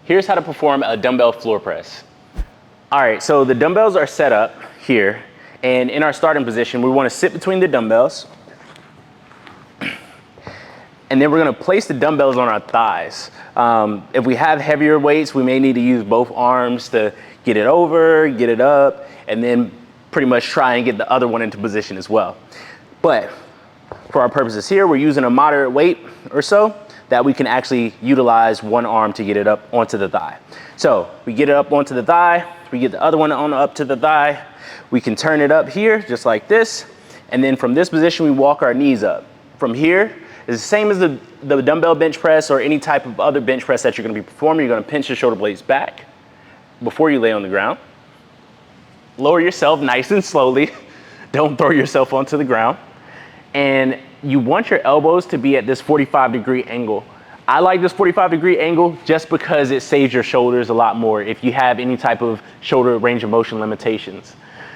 Here's how to perform a dumbbell floor press. All right, so the dumbbells are set up here, and in our starting position, we want to sit between the dumbbells, and then we're going to place the dumbbells on our thighs. If we have heavier weights, we may need to use both arms to get it over, get it up, and then pretty much try and get the other one into position as well. But for our purposes here, we're using a moderate weight or so that we can actually utilize one arm to get it up onto the thigh. So we get it up onto the thigh, we get the other one on up to the thigh, we can turn it up here just like this, and then from this position we walk our knees up. From here, it's the same as the dumbbell bench press or any type of other bench press that you're gonna be performing. You're gonna pinch your shoulder blades back before you lay on the ground. Lower yourself nice and slowly. Don't throw yourself onto the ground. And you want your elbows to be at this 45-degree angle. I like this 45-degree angle just because it saves your shoulders a lot more if you have any type of shoulder range of motion limitations.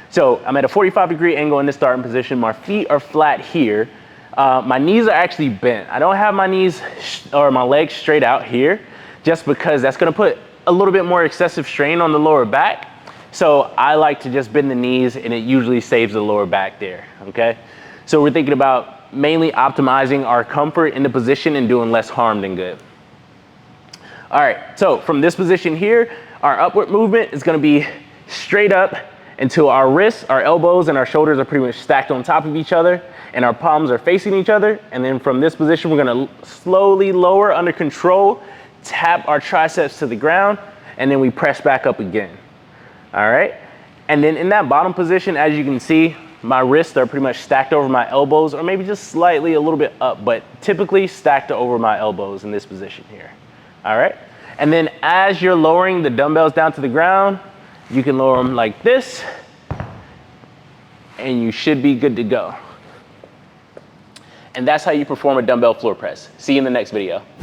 So I'm at a 45-degree angle in this starting position. My feet are flat here. My knees are actually bent. I don't have my knees or my legs straight out here just because that's gonna put a little bit more excessive strain on the lower back. So I like to just bend the knees, and it usually saves the lower back there, okay? So we're thinking about mainly optimizing our comfort in the position and doing less harm than good. All right, so from this position here, our upward movement is gonna be straight up until our wrists, our elbows, and our shoulders are pretty much stacked on top of each other, and our palms are facing each other. And then from this position, we're gonna slowly lower under control, tap our triceps to the ground, and then we press back up again. All right, and then in that bottom position, as you can see, my wrists are pretty much stacked over my elbows, or maybe just slightly a little bit up, but typically stacked over my elbows in this position here. All right, and then as you're lowering the dumbbells down to the ground, you can lower them like this, and you should be good to go. And that's how you perform a dumbbell floor press. See you in the next video.